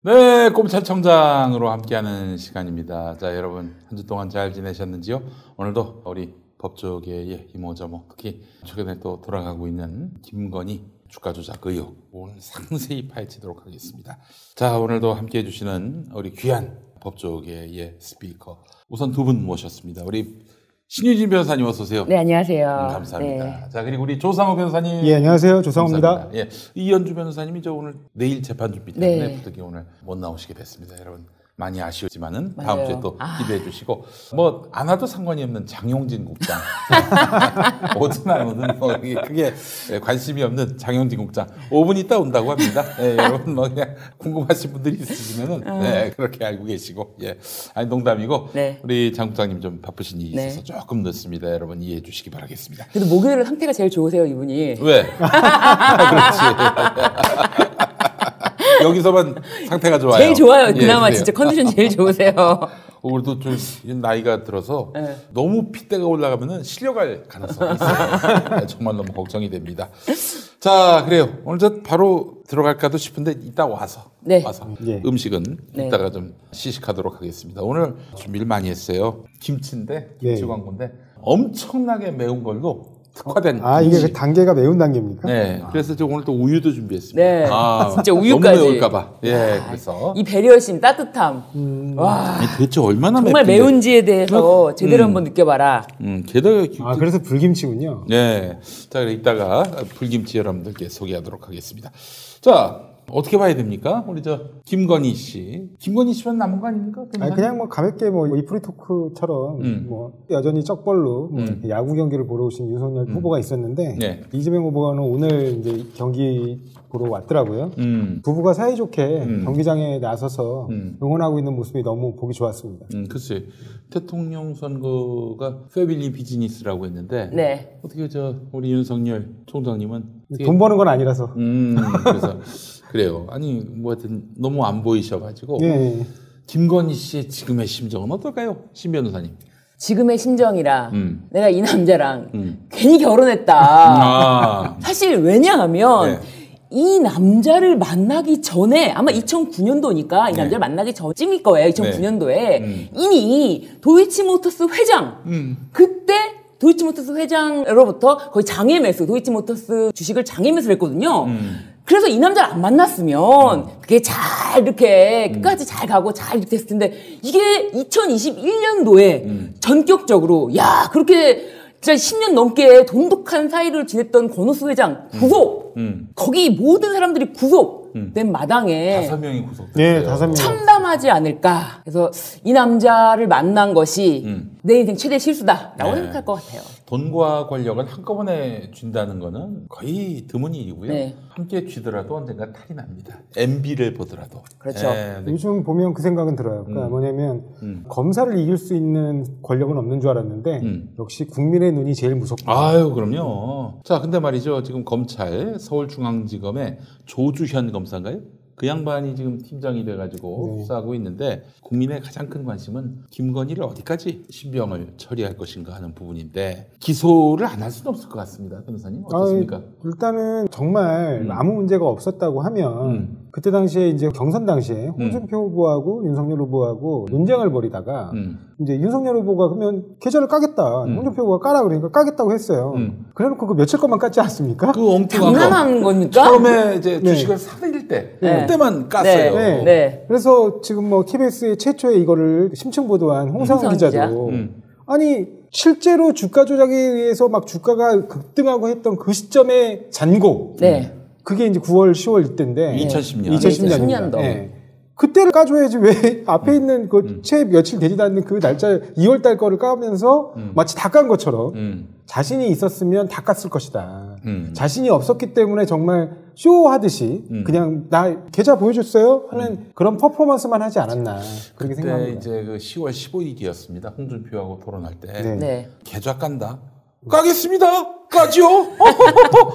네, 검찰청장으로 함께하는 시간입니다. 자, 여러분 한 주 동안 잘 지내셨는지요? 오늘도 우리 법조계의 이모저모, 특히 최근에 또 돌아가고 있는 김건희 주가 조작 의혹 오늘 상세히 파헤치도록 하겠습니다. 자, 오늘도 함께해 주시는 우리 귀한 법조계의 스피커 우선 두 분 모셨습니다. 우리 신유진 변호사님 어서 오세요. 네, 안녕하세요. 감사합니다. 네. 자, 그리고 우리 조상호 변호사님. 예, 안녕하세요. 조상호입니다. 예, 이현주 변호사님이 오늘 내일 재판 준비 때문에 부득이 오늘 못 나오시게 됐습니다. 여러분 많이 아쉬웠지만은 다음 주에 또 기대해 주시고 뭐 안 와도 상관이 없는 장용진 국장 오든 안 오든 뭐 크게 관심이 없는 장용진 국장 5분 있다 온다고 합니다. 예, 여러분 뭐 그냥 궁금하신 분들이 있으시면은 네, 그렇게 알고 계시고 예, 아니 농담이고 우리 장 국장님 좀 바쁘신 일이 있어서 조금 늦습니다. 여러분 이해해 주시기 바라겠습니다. 그래도 목요일은 상태가 제일 좋으세요, 이분이. 왜? 그렇지. 여기서만 상태가 좋아요. 제일 좋아요. 그나마 예, 진짜 컨디션 제일 좋으세요. 우리도 좀 나이가 들어서 너무 핏대가 올라가면은 실려갈 가능성이 있어요. 정말 너무 걱정이 됩니다. 자, 그래요. 오늘 저 바로 들어갈까도 싶은데 이따 와서 음식은 이따가 좀 시식하도록 하겠습니다. 오늘 준비를 많이 했어요. 김치인데 김치 광고인데 엄청나게 매운 걸로 특화된 이게 그 단계가 매운 단계입니까? 네. 그래서 저 오늘 또 우유도 준비했습니다. 네. 진짜 우유까지. 너무 매울까봐. 예. 그래서 이 배려심, 따뜻함. 와. 아니, 도대체 얼마나 정말 맵던데. 매운지에 대해서 제대로 한번 느껴봐라. 게다가 그래서 불김치군요. 네. 자, 그래 이따가 불김치 여러분들께 소개하도록 하겠습니다. 자. 어떻게 봐야 됩니까? 우리 저 김건희 씨. 김건희 씨만 남은 거 아닙니까? 그냥 뭐 가볍게 뭐 이 프리토크처럼 뭐 여전히 쩍벌로 야구 경기를 보러 오신 윤석열 후보가 있었는데 이재명 후보는 오늘 이제 경기 보러 왔더라고요. 부부가 사이좋게 경기장에 나서서 응원하고 있는 모습이 너무 보기 좋았습니다. 글쎄 대통령 선거가 패밀리 비즈니스라고 했는데 어떻게 저 우리 윤석열 총장님은 돈 버는 건 아니라서 그래서 그래요. 아니 뭐 하여튼 너무 안 보이셔가지고 김건희 씨의 지금의 심정은 어떨까요? 신 변호사님. 지금의 심정이라 내가 이 남자랑 괜히 결혼했다. 사실 왜냐하면 이 남자를 만나기 전에 아마 2009년도니까 이 남자를 만나기 전쯤일 거예요. 2009년도에 이미 도이치모터스 회장 그때 도이치모터스 회장으로부터 거의 장외 매수 도이치모터스 주식을 장외 매수를 했거든요. 그래서 이 남자를 안 만났으면 그게 잘 이렇게 끝까지 잘 가고 잘 이렇게 됐을 텐데 이게 2021년도에 전격적으로 그렇게 진짜 10년 넘게 돈독한 사이를 지냈던 권오수 회장 구속 거기 모든 사람들이 구속된 마당에 5명이 구속됐어요. 5명. 참담하지 않을까. 그래서 이 남자를 만난 것이 내 인생 최대 실수다라고 생각할 것 같아요. 돈과 권력을 한꺼번에 쥔다는 거는 거의 드문 일이고요. 함께 쥐더라도 언젠가 탈이 납니다. MB를 보더라도. 그렇죠. 요즘 보면 그 생각은 들어요. 그러니까 뭐냐면 검사를 이길 수 있는 권력은 없는 줄 알았는데 역시 국민의 눈이 제일 무섭다. 아유, 그럼요. 자, 근데 말이죠. 지금 검찰 서울중앙지검의 조주현 검사인가요? 그 양반이 지금 팀장이 돼가지고 수사하고 있는데 국민의 가장 큰 관심은 김건희를 어디까지 신병을 처리할 것인가 하는 부분인데 기소를 안 할 수는 없을 것 같습니다. 변호사님 어떻습니까? 일단은 정말 아무 문제가 없었다고 하면 그때 당시에 이제 경선 당시에 홍준표 후보하고 윤석열 후보하고 논쟁을 벌이다가 이제 윤석열 후보가 그러면 계좌를 까겠다. 홍준표 후보가 까라 그러니까 까겠다고 했어요. 그래놓고 그 며칠 것만 깠지 않습니까? 그 엉뚱한 장난하는 겁니까? 처음에 이제 주식을 사들일 때 그때만 깠어요. 그래서 지금 뭐 KBS의 최초의 이거를 심층 보도한 홍상훈 기자도 아니 실제로 주가 조작에 의해서 막 주가가 급등하고 했던 그 시점의 잔고 그게 이제 9월 10월 이때인데 2010년도 그때를 까줘야지 왜 앞에 있는 그 채 며칠 되지도 않는 그 날짜 2월 달 거를 까면서 마치 다 깐 것처럼 자신이 있었으면 다 깠을 것이다. 자신이 없었기 때문에 정말 쇼하듯이 그냥 나 계좌 보여줬어요 하는 그런 퍼포먼스만 하지 않았나 그렇게 생각합니다. 이제 그 10월 15일이었습니다. 홍준표하고 토론할 때 계좌 깐다. 까겠습니다. 까지요.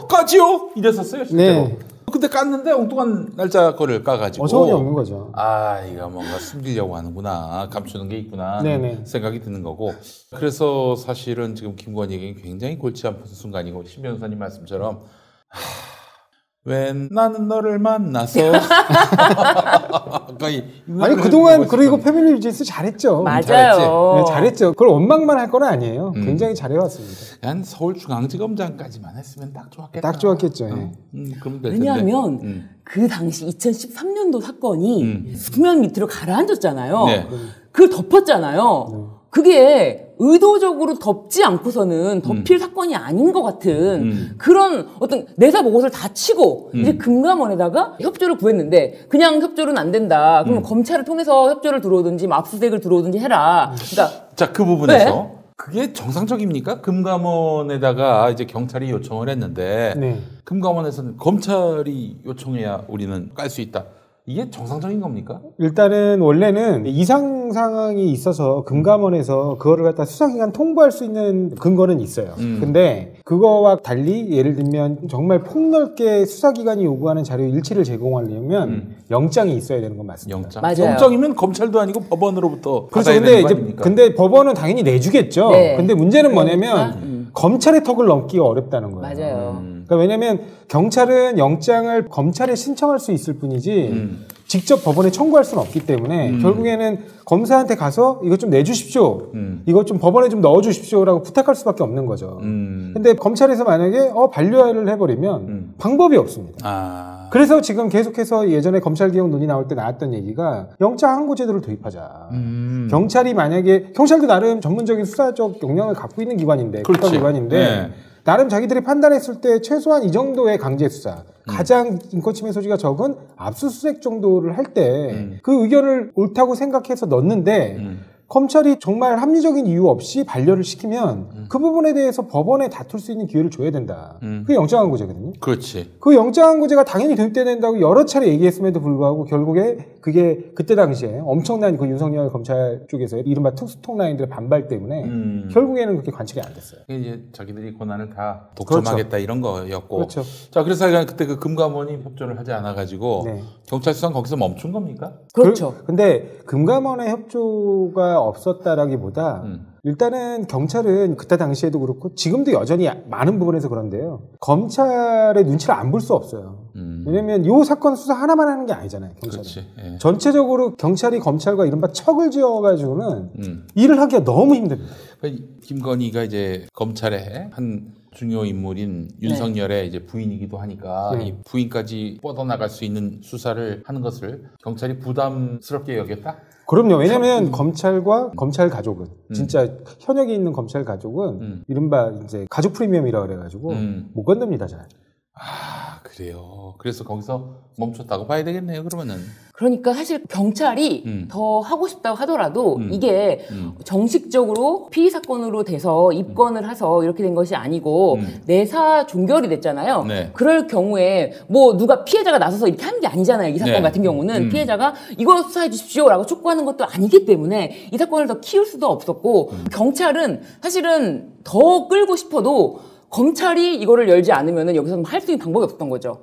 까지요. 이랬었어요. 실제로. 근데 깠는데 엉뚱한 날짜 거를 까가지고 어처구니 없는 거죠. 이거 뭔가 숨기려고 하는구나, 감추는 게 있구나 생각이 드는 거고. 그래서 사실은 지금 김건희에게 굉장히 골치 아픈 순간이고 신 변호사님 말씀처럼 왜 나는 너를 만나서 아니 그동안 그리고 패밀리 비즈니스 잘했죠. 맞아요. 네, 잘했죠. 그걸 원망만 할 건 아니에요. 굉장히 잘해왔습니다. 난 서울중앙지검장까지만 했으면 딱 좋았겠다. 딱 좋았겠죠. 그럼 될 텐데. 왜냐하면 그 당시 2013년도 사건이 수면 밑으로 가라앉았잖아요. 네. 그걸 덮었잖아요. 그게 의도적으로 덮지 않고서는 덮일 사건이 아닌 것 같은 그런 어떤 내사 보고서를 다 치고 이제 금감원에다가 협조를 구했는데 그냥 협조는 안 된다. 그러면 검찰을 통해서 협조를 들어오든지 압수수색을 들어오든지 해라. 그러니까 자, 그 부분에서 네. 그게 정상적입니까? 금감원에다가 이제 경찰이 요청을 했는데 네. 금감원에서는 검찰이 요청해야 우리는 깔 수 있다. 이게 정상적인 겁니까? 일단은 원래는 이상 상황이 있어서 금감원에서 그거를 갖다 수사기관 통보할 수 있는 근거는 있어요. 근데 그거와 달리 예를 들면 정말 폭넓게 수사기관이 요구하는 자료 일치를 제공하려면 영장이 있어야 되는 건 맞습니다. 영장. 맞아요. 영장이면 검찰도 아니고 법원으로부터 그렇죠. 받아야 근데 되는 거 이제 아닙니까? 근데 법원은 당연히 내주겠죠. 네. 근데 문제는 뭐냐면 검찰의 턱을 넘기가 어렵다는 거예요. 맞아요. 그러니까 왜냐면 경찰은 영장을 검찰에 신청할 수 있을 뿐이지 직접 법원에 청구할 수는 없기 때문에 결국에는 검사한테 가서 이것 좀 내주십시오. 이것 좀 법원에 좀 넣어주십시오라고 부탁할 수밖에 없는 거죠. 근데 검찰에서 만약에 반려를 해버리면 방법이 없습니다. 아. 그래서 지금 계속해서 예전에 검찰개혁 논의 나올 때 나왔던 얘기가 영장 항고 제도를 도입하자. 경찰이 만약에 경찰도 나름 전문적인 수사적 역량을 갖고 있는 기관인데 국가기관인데 네. 나름 자기들이 판단했을 때 최소한 이 정도의 강제 수사 가장 인권침해 소지가 적은 압수수색 정도를 할 때 그 의견을 옳다고 생각해서 넣는데 검찰이 정말 합리적인 이유 없이 반려를 시키면 그 부분에 대해서 법원에 다툴 수 있는 기회를 줘야 된다. 그게 영장항고제거든요. 그렇지. 그 영장항고제가 당연히 도입돼야 된다고 여러 차례 얘기했음에도 불구하고 결국에 그게 그때 당시에 엄청난 그 윤석열 검찰 쪽에서 이른바 특수통라인들의 반발 때문에 결국에는 그렇게 관측이 안 됐어요. 이제 자기들이 권한을 다 독점하겠다 그렇죠. 이런 거였고. 그렇죠. 자, 그래서 그때 그 금감원이 협조를 하지 않아가지고 네. 경찰 수사는 거기서 멈춘 겁니까? 그렇죠. 근데 금감원의 협조가 없었다라기보다 일단은 경찰은 그때 당시에도 그렇고 지금도 여전히 많은 부분에서 그런데요. 검찰의 눈치를 안 볼 수 없어요. 왜냐면 이 사건 수사 하나만 하는 게 아니잖아요. 경찰은. 그렇지. 예. 전체적으로 경찰이 검찰과 이른바 척을 지어가지고는 일을 하기가 너무 힘듭니다. 김건희가 이제 검찰의 한 중요 인물인 윤석열의 이제 부인이기도 하니까 이 부인까지 뻗어나갈 수 있는 수사를 하는 것을 경찰이 부담스럽게 여겼다? 그럼요. 왜냐면 검찰과 검찰 가족은 진짜 현역이 있는 검찰 가족은 이른바 이제 가족 프리미엄이라 그래가지고 못 건듭니다, 잘. 아, 그래요. 그래서 거기서 멈췄다고 봐야 되겠네요, 그러면은. 그러니까 사실 경찰이 더 하고 싶다고 하더라도 이게 정식적으로 피의 사건으로 돼서 입건을 해서 이렇게 된 것이 아니고 내사 종결이 됐잖아요. 네. 그럴 경우에 뭐 누가 피해자가 나서서 이렇게 하는 게 아니잖아요. 이 사건 네. 같은 경우는 피해자가 이거 수사해 주십시오라고 촉구하는 것도 아니기 때문에 이 사건을 더 키울 수도 없었고 경찰은 사실은 더 끌고 싶어도 검찰이 이거를 열지 않으면 여기서는 할 수 있는 방법이 없었던 거죠.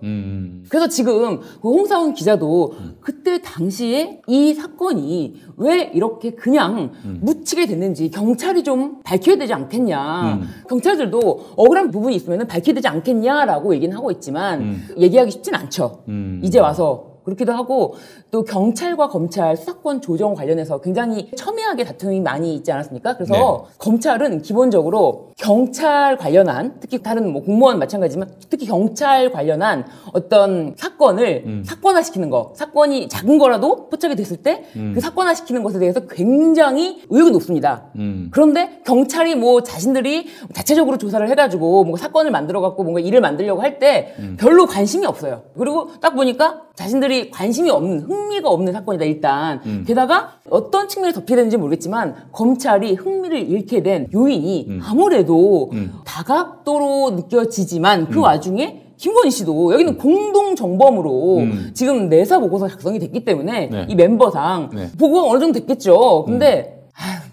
그래서 지금 그 홍사훈 기자도 그때 당시에 이 사건이 왜 이렇게 그냥 묻히게 됐는지 경찰이 좀 밝혀야 되지 않겠냐. 경찰들도 억울한 부분이 있으면 밝혀야 되지 않겠냐라고 얘기는 하고 있지만 얘기하기 쉽진 않죠. 이제 와서. 그렇기도 하고 또 경찰과 검찰 수사권 조정 관련해서 굉장히 첨예하게 다툼이 많이 있지 않았습니까? 그래서 네. 검찰은 기본적으로 경찰 관련한 특히 다른 뭐 공무원 마찬가지지만 특히 경찰 관련한 어떤 사건을 사건화시키는 거 사건이 작은 거라도 포착이 됐을 때 그 사건화시키는 것에 대해서 굉장히 의욕이 높습니다. 그런데 경찰이 뭐 자신들이 자체적으로 조사를 해가지고 뭔가 사건을 만들어갖고 뭔가 일을 만들려고 할 때 별로 관심이 없어요. 그리고 딱 보니까 자신들이 관심이 없는 흥미가 없는 사건이다 일단. 게다가 어떤 측면에서 덮게 되는지 모르겠지만 검찰이 흥미를 잃게 된 요인이 아무래도 다각도로 느껴지지만 그 와중에 김건희 씨도 여기는 공동 정범으로 지금 내사 보고서 작성이 됐기 때문에 네. 이 멤버상 네. 보고가 어느 정도 됐겠죠. 근데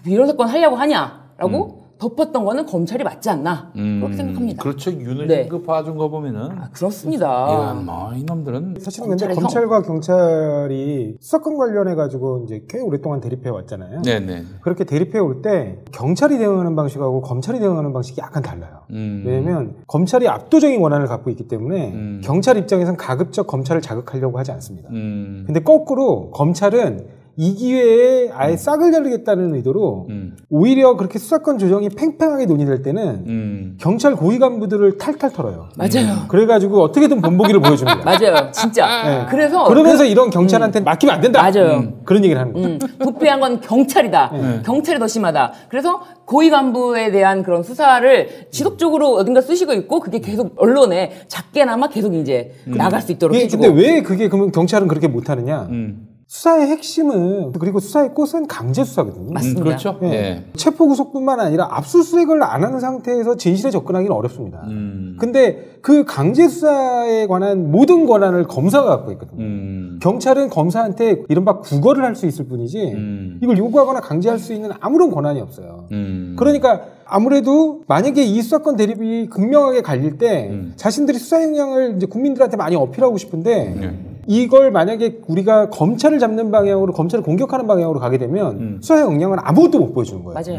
이런 사건 하려고 하냐라고 덮었던 거는 검찰이 맞지 않나 그렇게 생각합니다. 그렇죠. 윤을 네. 그 봐준 거 보면은 그렇습니다. 이놈들은 사실은 근데 검찰과 경찰이 수사권 관련해 가지고 이제 꽤 오랫동안 대립해 왔잖아요. 네네. 그렇게 대립해 올 때 경찰이 대응하는 방식하고 검찰이 대응하는 방식이 약간 달라요. 왜냐면 검찰이 압도적인 권한을 갖고 있기 때문에 경찰 입장에선 가급적 검찰을 자극하려고 하지 않습니다. 근데 거꾸로 검찰은 이 기회에 아예 싹을 자르겠다는 의도로 오히려 그렇게 수사권 조정이 팽팽하게 논의될 때는 경찰 고위 간부들을 탈탈 털어요. 맞아요. 그래가지고 어떻게든 본보기를 보여줍니다. 맞아요. 진짜. 네. 그러면서 이런 경찰한테 맡기면 안 된다. 맞아요. 그런 얘기를 하는 거죠. 부패한 건 경찰이다. 경찰이 더 심하다. 그래서 고위 간부에 대한 그런 수사를 지속적으로 어딘가 쓰시고 있고 그게 계속 언론에 작게나마 계속 이제 나갈 수 있도록 해주고. 근데 왜 그게 그러면 경찰은 그렇게 못하느냐? 수사의 핵심은 그리고 수사의 꽃은 강제 수사거든요. 맞습니다. 그렇죠. 네. 예. 체포 구속뿐만 아니라 압수수색을 안 하는 상태에서 진실에 접근하기는 어렵습니다. 근데 그 강제 수사에 관한 모든 권한을 검사가 갖고 있거든요. 경찰은 검사한테 이른바 구걸을 할 수 있을 뿐이지 이걸 요구하거나 강제할 수 있는 아무런 권한이 없어요. 그러니까 아무래도 만약에 이 수사권 대립이 극명하게 갈릴 때 자신들이 수사 역량을 이제 국민들한테 많이 어필하고 싶은데 이걸 만약에 우리가 검찰을 잡는 방향으로 검찰을 공격하는 방향으로 가게 되면 수사 역량은 아무것도 못 보여주는 거예요. 맞아요.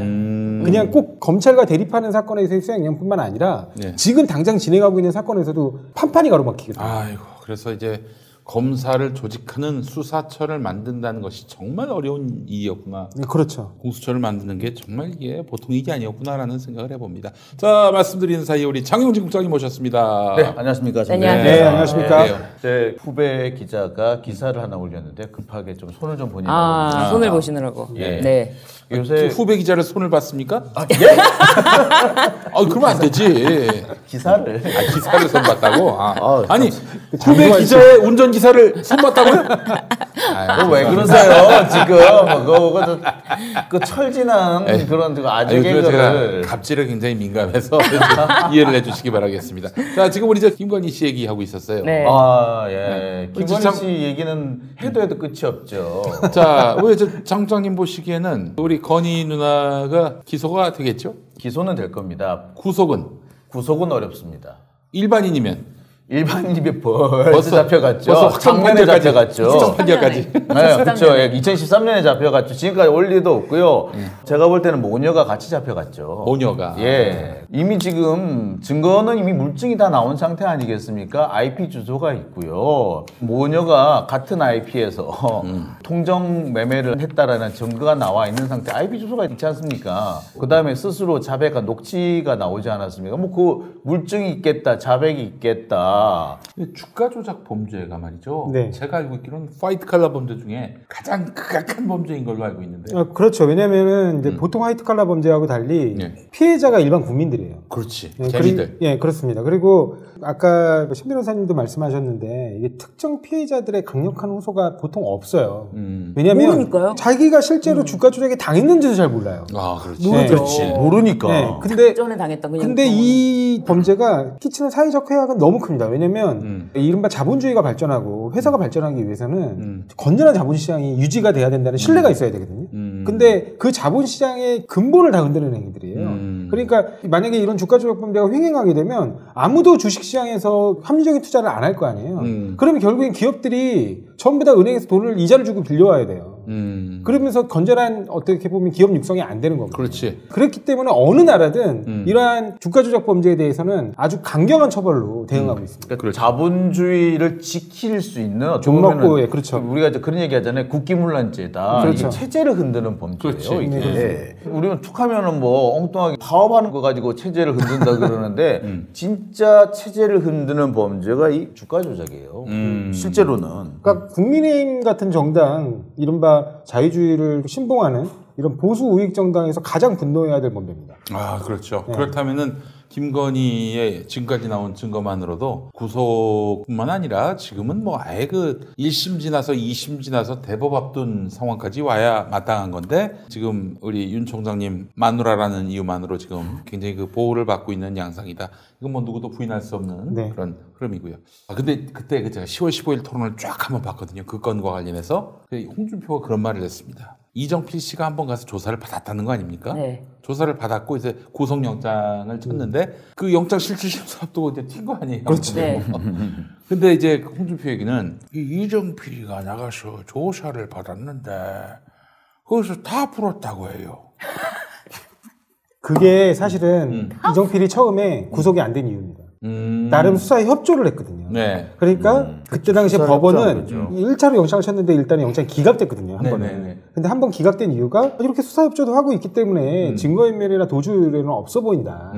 그냥 꼭 검찰과 대립하는 사건에서의 수사 역량뿐만 아니라 지금 당장 진행하고 있는 사건에서도 판판이 가로막히거든요. 아이고, 그래서 이제 검사를 조직하는 수사처를 만든다는 것이 정말 어려운 일이었구나. 네, 그렇죠. 공수처를 만드는 게 정말 이게 보통 일이 아니었구나라는 생각을 해봅니다. 자, 말씀드리는 사이에 우리 장영진 국장님 모셨습니다. 네, 안녕하십니까. 네, 안녕하십니까. 제 후배 기자가 기사를 하나 올렸는데 급하게 좀 손을 좀 보니까. 손을 보시느라고. 예. 네. 요새 후배 기자를 손을 봤습니까? 예? 그러면 안 되지. 기사를 기사를 손 봤다고? 아니, 그 후배 기자의 운전 기사를 손 봤다고요? 왜 그러세요? 지금 그 철진한 그런 아재 제가 개그를 갑질에 굉장히 민감해서 이해를 해주시기 바라겠습니다. 자, 지금 우리 김건희 씨 얘기하고 있었어요. 네. 예. 김건희 씨 얘기는 해도 끝이 없죠. 자, 왜 장 국장님 보시기에는 우리 건희 누나가 기소가 되겠죠? 기소는 될 겁니다. 구속은 어렵습니다. 일반인이면 일반인이 벌써 잡혀갔죠. 벌써 작년에 잡혀갔죠. 판결까지. 네, 그렇죠. 2013년에 잡혀갔죠. 지금까지 올 리도 없고요. 제가 볼 때는 모녀가 같이 잡혀갔죠. 모녀가. 예. 이미 지금 증거는 이미 물증이 다 나온 상태 아니겠습니까? IP 주소가 있고요. 모녀가 같은 IP에서 통정 매매를 했다라는 증거가 나와 있는 상태. IP 주소가 있지 않습니까? 그 다음에 스스로 자백한 녹취가 나오지 않았습니까? 뭐 그 물증이 있겠다, 자백이 있겠다. 주가 조작 범죄가 말이죠. 네. 제가 알고 있기로는 화이트 칼라 범죄 중에 가장 극악한 범죄인 걸로 알고 있는데. 그렇죠. 왜냐면은 이제 보통 화이트 칼라 범죄하고 달리 피해자가 일반 국민들이에요. 그렇지. 네, 개미들. 예, 그렇습니다. 그리고 아까 신 변호사님도 말씀하셨는데 이게 특정 피해자들의 강력한 호소가 보통 없어요. 왜냐면 모르니까요. 자기가 실제로 주가 조작에 당했는지도 잘 몰라요. 그렇지. 네. 그렇지. 모르니까. 네, 근데 전에 당했다. 그냥 근데 이 범죄가 끼치는 사회적 해악은 너무 큽니다. 왜냐면 이른바 자본주의가 발전하고 회사가 발전하기 위해서는 건전한 자본시장이 유지가 돼야 된다는 신뢰가 있어야 되거든요. 근데 그 자본시장의 근본을 다 흔드는 행위들이에요. 그러니까 만약에 이런 주가 조작 범죄가 횡행하게 되면 아무도 주식시장에서 합리적인 투자를 안 할 거 아니에요. 그러면 결국엔 기업들이 전부 다 은행에서 돈을 이자를 주고 빌려와야 돼요. 그러면서 건전한 어떻게 보면 기업 육성이 안 되는 겁니다. 그렇지. 그렇기 때문에 어느 나라든 이러한 주가 조작 범죄에 대해서는 아주 강경한 처벌로 대응하고 있습니다. 그러니까 자본주의를 지킬 수 있는 존먹고, 예, 그렇죠. 우리가 이제 그런 얘기 하잖아요. 국기문란죄다. 그렇죠. 이게 체제를 흔드는 범죄예요. 그렇지. 이게. 네, 우리는 툭하면은 뭐 엉뚱하게 파업하는 거 가지고 체제를 흔든다 그러는데 진짜 체제를 흔드는 범죄가 이 주가 조작이에요. 실제로는. 그러니까 국민의힘 같은 정당, 이른바 자유주의를 신봉하는 이런 보수 우익 정당에서 가장 분노해야 될 범죄입니다. 그렇죠. 그렇다면은 김건희의 지금까지 나온 증거만으로도 구속뿐만 아니라 지금은 뭐 아예 그 1심 지나서 2심 지나서 대법 앞둔 상황까지 와야 마땅한 건데 지금 우리 윤 총장님 마누라라는 이유만으로 지금 굉장히 그 보호를 받고 있는 양상이다. 이건 뭐 누구도 부인할 수 없는 그런 흐름이고요. 근데 그때 제가 10월 15일 토론을 쫙 한번 봤거든요. 그 건과 관련해서 홍준표가 그런 말을 했습니다. 이정필 씨가 한번 가서 조사를 받았다는 거 아닙니까? 네. 조사를 받았고 이제 구속영장을 쳤는데 그 영장 실질심사도 이제 튄 거 아니에요? 그렇지. 네. 근데 이제 홍준표 얘기는 이정필이가 나가서 조사를 받았는데 거기서 다 풀었다고 해요. 그게 사실은 이정필이 처음에 구속이 안 된 이유입니다. 나름 수사에 협조를 했거든요. 네. 그러니까 그때 당시에 법원은 협조하죠. 1차로 영장을 쳤는데 일단은 영장이 기각됐거든요. 한 번에. 네네네. 근데 한 번 기각된 이유가 이렇게 수사 협조도 하고 있기 때문에 증거인멸이나 도주율은 없어 보인다.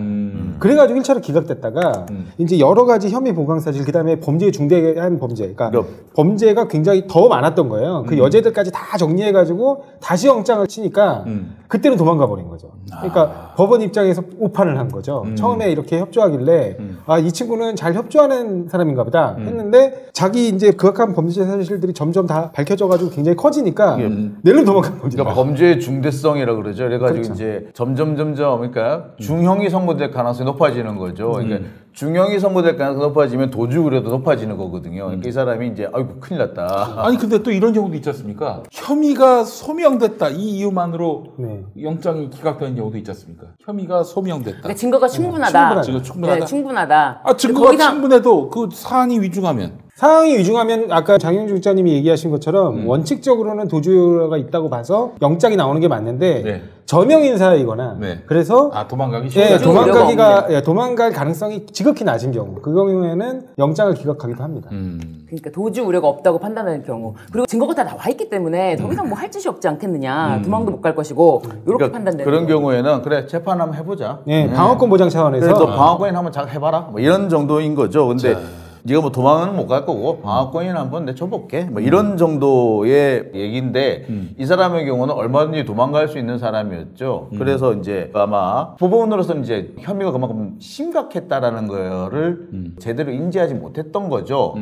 그래가지고 1차로 기각됐다가 이제 여러 가지 혐의 보강사실 그다음에 범죄의 중대한 범죄, 그러니까 범죄가 굉장히 더 많았던 거예요. 그 여죄들까지 다 정리해가지고 다시 영장을 치니까 그때는 도망가 버린 거죠. 그러니까 법원 입장에서 오판을 한 거죠. 처음에 이렇게 협조하길래 아, 이 친구는 잘 협조하는 사람인가 보다 했는데 자기 이제 극악한 범죄 사실들이 점점 다 밝혀져가지고 굉장히 커지니까 내일은 도망간 겁니다. 그러니까 범죄의 중대성이라 그러죠. 그래가지고 그렇죠. 이제 점점 그러니까 중형이 선고될 가능성이 높아지는 거죠. 그러니까 중형이 선고될 가능성이 높아지면 도주 우려도 높아지는 거거든요. 그러니까 이 사람이 이제 아이고 큰일 났다. 아니 근데 또 이런 경우도 있지 않습니까? 혐의가 소명됐다 이 이유만으로 네. 영장이 기각되는 경우도 있지 않습니까? 혐의가 소명됐다. 그러니까 증거가 충분하다. 증거 충분하다. 네, 충분하다. 아 증거가 거기다- 충분해도 그 사안이 위중하면 상황이 위중하면 아까 장영주 국장님이 얘기하신 것처럼 원칙적으로는 도주가 있다고 봐서 영장이 나오는 게 맞는데 네. 저명 인사이거나 네. 그래서 도망가기 예, 쉬워요. 도망갈 가능성이 지극히 낮은 경우 그 경우에는 영장을 기각하기도 합니다. 그러니까 도주 우려가 없다고 판단하는 경우 그리고 증거가 다 나와 있기 때문에 더 이상 뭐 할 짓이 없지 않겠느냐 도망도 못 갈 것이고 이렇게 그러니까 판단되는 그런 거예요. 경우에는 그래 재판 한번 해보자. 예, 방어권 보장 차원에서 그래도 방어권인 한번 잘 해봐라. 뭐 이런 정도인 거죠. 근데 네가 뭐 도망은 못 갈 거고 방어권인 한번 내줘볼게. 뭐 이런 정도의 얘기인데 이 사람의 경우는 얼마든지 도망갈 수 있는 사람이었죠. 그래서 이제 아마 법원으로서는 이제 혐의가 그만큼 심각했다라는 거를 제대로 인지하지 못했던 거죠.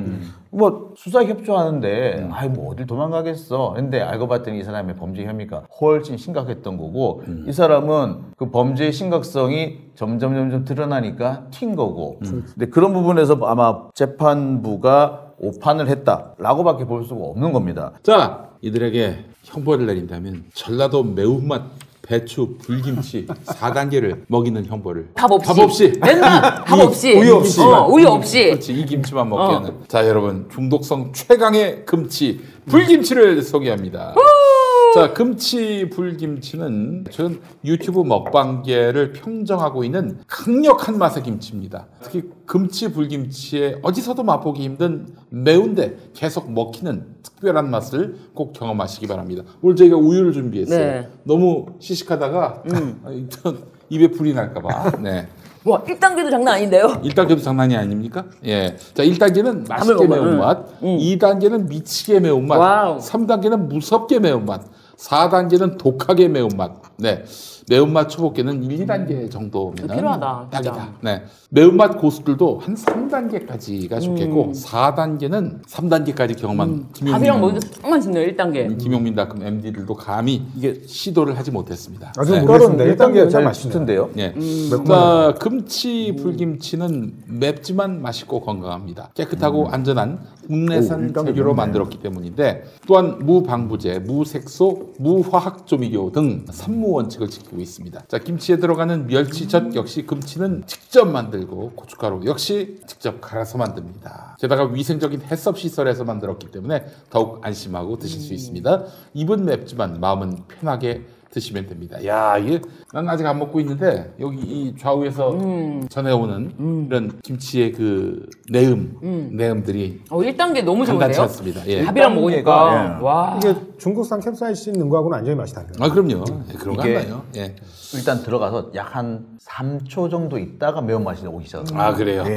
뭐 수사 협조하는데 아이 뭐 어딜 도망가겠어. 근데 알고 봤더니 이 사람의 범죄 혐의가 훨씬 심각했던 거고 이 사람은 그 범죄의 심각성이 점점 드러나니까 튄 거고. 근데 그런 부분에서 아마 재판부가 오판을 했다라고밖에 볼 수가 없는 겁니다. 자, 이들에게 형벌을 내린다면 전라도 매운맛 배추, 불김치 4단계를 먹이는 형벌을 밥 없이. 밥 없이. 맨날 밥 없이. 우유 없이. 우유 없이. 그렇지, 이 김치만 먹게 하는. 자, 여러분 중독성 최강의 금치 불김치를 소개합니다. 자, 금치 불김치는 전 유튜브 먹방계를 평정하고 있는 강력한 맛의 김치입니다. 특히 금치 불김치의 어디서도 맛보기 힘든 매운데 계속 먹히는 특별한 맛을 꼭 경험하시기 바랍니다. 오늘 저희가 우유를 준비했어요. 네. 너무 시식하다가 일단 입에 불이 날까봐. 네. 와, 1단계도 장난 아닌데요? 1단계도 장난이 아닙니까? 예. 자, 1단계는 맛있게 매운맛, 2단계는 미치게 매운맛, 와우. 3단계는 무섭게 매운맛, 4단계는 독하게 매운맛. 네. 매운맛 초보께는 1, 2단계 정도면 필요하다, 딱이다. 진짜. 네. 매운맛 고수들도 한 3단계까지가 좋겠고 4단계는 3단계까지 경험한 밥이랑 먹으니까 딱 맛있네요, 1단계. 김용민닷컴 MD들도 감히 이게 시도를 하지 못했습니다. 아주 네. 모르는데 1단계가 제일 맛있네요. 좋던데요. 예. 자, 금치 불김치는 맵지만 맛있고 건강합니다. 깨끗하고 안전한 국내산 재료로 만들었기 때문인데 또한 무방부제, 무색소, 무화학 조미료 등 산무 원칙을 지키고 있습니다. 자, 김치에 들어가는 멸치젓 역시 금치는 직접 만들고 고춧가루 역시 직접 갈아서 만듭니다. 게다가 위생적인 해썹 시설에서 만들었기 때문에 더욱 안심하고 드실 수 있습니다. 입은 맵지만 마음은 편하게 드시면 됩니다. 야, 이게 난 아직 안 먹고 있는데 여기 이 좌우에서 전해오는 이런 김치의 그 내음들이 1단계 너무 간단치 좋은데요? 않습니다. 예. 밥이랑 먹으니까. 예. 와. 이게 중국산 캡사이신 넣은 거하고는 완전히 맛이 달라요. 아, 그럼요. 예, 그런 거 이게- 아니에요. 예. 일단 들어가서 약 한 3초 정도 있다가 매운맛이 오기 시작합니다. 아, 그래요. 예.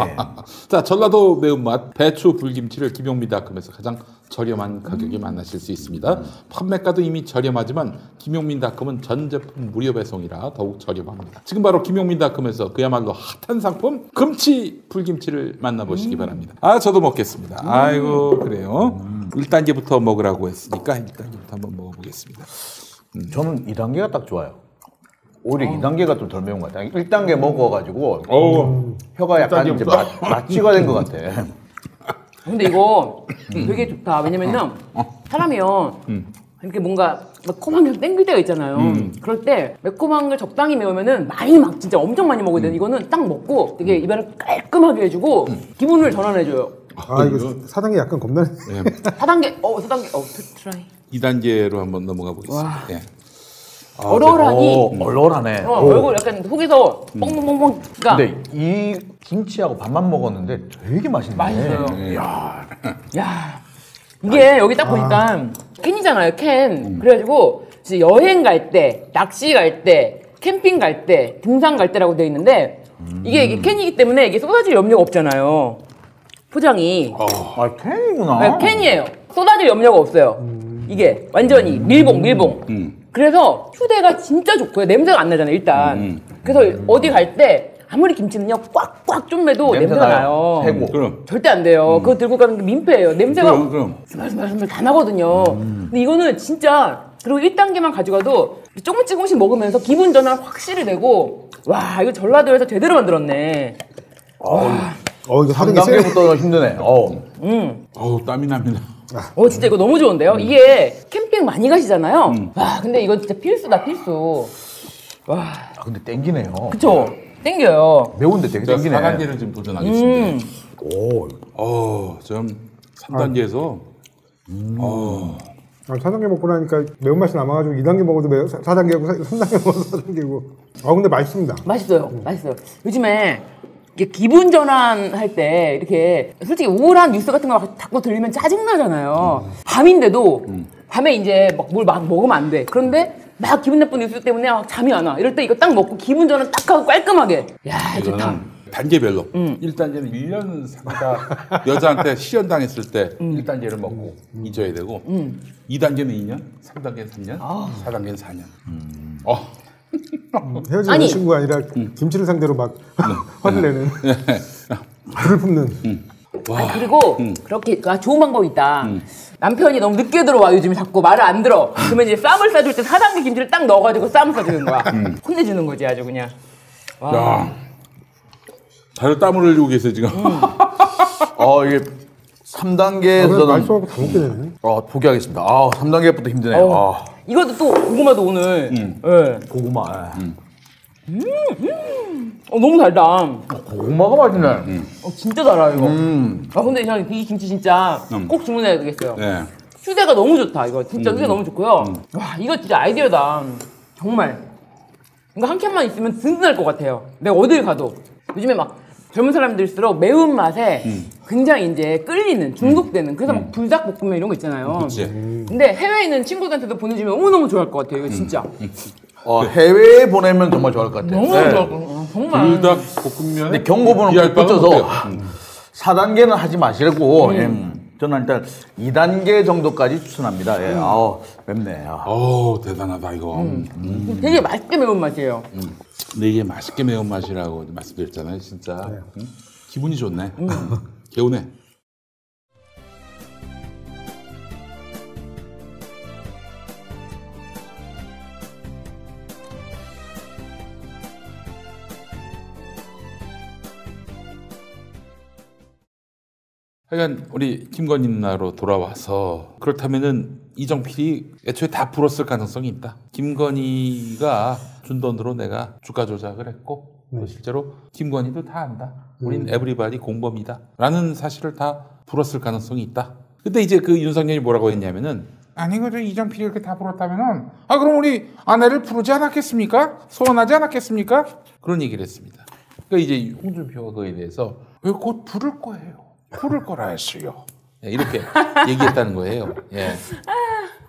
자, 전라도 매운맛 배추 불김치를 김용민닷컴에서 가장 저렴한 가격에 만나실 수 있습니다. 판매가도 이미 저렴하지만 김용민닷컴은 전 제품 무료 배송이라 더욱 저렴합니다. 지금 바로 김용민닷컴에서 그야말로 핫한 상품 금치 불김치를 만나보시기 바랍니다. 아, 저도 먹겠습니다. 아이고, 그래요. 1단계부터 먹으라고 했으니까 1단계부터 한번 먹어보겠습니다. 저는 2단계가 딱 좋아요. 오히려 2단계가 좀 덜 매운 것 같아요. 1단계 먹어가지고 혀가 약간 이제 마취가 된 것 같아. 근데 이거 되게 좋다. 왜냐면은 사람이요. 이렇게 뭔가 매콤한 게 땡길 때가 있잖아요. 그럴 때 매콤한 걸 적당히 매우면은 많이 막 진짜 엄청 많이 먹어야 되는데 이거는 딱 먹고 되게 입안을 깔끔하게 해주고 기분을 전환해줘요. 아 이거 4단계 약간 겁나네. 네. 4단계, 4단계, 트라이. 2단계로 한번 넘어가 보겠습니다. 네. 얼얼하니. 얼얼하네. 얼굴 약간 속에서 뻥뻥뻥뻥. 그러니까 근데 이 김치하고 밥만 먹었는데 되게 맛있네. 맛있어요. 야. 야, 이게 여기 딱 보니까 캔이잖아요, 캔. 그래가지고 진짜 여행 갈 때, 낚시 갈 때, 캠핑 갈 때, 등산 갈 때라고 되어 있는데 이게 캔이기 때문에 이게 쏟아질 염려가 없잖아요. 포장이. 아, 캔이구나. 네, 캔이에요. 쏟아질 염려가 없어요. 이게 완전히 밀봉. 그래서 휴대가 진짜 좋고요. 냄새가 안 나잖아요, 일단. 그래서 어디 갈 때 아무리 김치는요 꽉꽉 좀 매도 냄새가 나요. 새고. 그럼. 절대 안 돼요. 그거 들고 가는 게 민폐예요. 냄새가 그럼. 스멜 다 나거든요. 근데 이거는 진짜 그리고 1단계만 가져가도 조금씩 먹으면서 기분 전환 확실히 되고 와 이거 전라도에서 제대로 만들었네. 이거 4단계 3단계부터 힘드네. 땀이 납니다. 진짜 이거 너무 좋은데요? 이게 캠핑 많이 가시잖아요. 와 근데 이거 진짜 필수다 필수. 와 아, 근데 땡기네요. 그쵸? 땡겨요. 매운데 되게 제가 땡기네. 4단계를 지금 도전하겠습니다. 좀 3단계에서 4단계 먹고 나니까 매운맛이 남아가지고 2단계 먹어도 4단계고 3단계 먹어도 4단계고. 근데 맛있습니다. 맛있어요. 요즘에 이게 기분 전환할 때 이렇게 솔직히 우울한 뉴스 같은 거 자꾸 들리면 짜증나잖아요. 밤인데도 밤에 이제 뭘 막 먹으면 안 돼. 그런데 막 기분 나쁜 뉴스 때문에 막 잠이 안 와. 이럴 때 이거 딱 먹고 기분 전환 딱 하고 깔끔하게. 야 좋다. 단계별로 1단계는 1년 살다 여자한테 실연당했을 때 1단계를 먹고 잊어야 되고 2단계는 2년, 3단계는 3년, 4단계는 4년. 헤어진 여자친구가 아니라 김치를 상대로 막 화를 내는 불을 뿜는. 그리고 그렇게 좋은 방법이 있다. 남편이 너무 늦게 들어와 요즘 자꾸 말을 안 들어. 그러면 이제 쌈을 싸줄 때 4단계 김치를 딱 넣어가지고 쌈을 싸주는 거야. 혼내주는 거지 아주 그냥. 와. 야, 다들 땀을 흘리고 계세요 지금. 이게 3단계에서는 맛있어갖고 다 먹게 되네. 포기하겠습니다. 3단계부터 힘드네요. 이것도 또 고구마도 오늘. 네. 고구마. 너무 달다. 고구마가 맛있네. 진짜 달아요 이거. 근데 저는 이 김치 진짜 꼭 주문해야 되겠어요. 네. 휴대가 너무 좋다 이거. 진짜 휴대 너무 좋고요. 와 이거 진짜 아이디어다. 정말. 이거 한 캔만 있으면 든든할 것 같아요. 내가 어딜 가도. 요즘에 막 젊은 사람들일수록 매운맛에 굉장히 이제 끌리는, 중독되는 그래서 막 불닭볶음면 이런 거 있잖아요. 그치. 근데 해외에 있는 친구들한테도 보내주면 너무너무 좋아할 것 같아요. 이거 진짜. 해외에 보내면 정말 좋아할 것 같아요. 너무 좋아할 것 같아요. 정말. 불닭볶음면. 근데 경고번호 붙여서 4단계는 하지 마시고 저는 일단 2단계 정도까지 추천합니다. 맵네. 대단하다 이거. 되게 맛있게 매운맛이에요. 근데 이게 맛있게 매운맛이라고 말씀드렸잖아요 진짜. 기분이 좋네. 개운해. 하여간 우리 김건희 누나로 돌아와서 그렇다면은 이정필이 애초에 다 불었을 가능성이 있다. 김건희가 준 돈으로 내가 주가 조작을 했고 또 실제로 김건희도 다 안다. 우린 에브리바디 공범이다. 라는 사실을 다 불었을 가능성이 있다. 근데 이제 그 윤석열이 뭐라고 했냐면은 아니 그저 이정필이 이렇게 다 불었다면은 그럼 우리 아내를 부르지 않았겠습니까? 소원하지 않았겠습니까? 그런 얘기를 했습니다. 그러니까 이제 홍준표가 그에 대해서 곧 부를 거예요. 부를 거라 했어요. 이렇게 얘기했다는 거예요.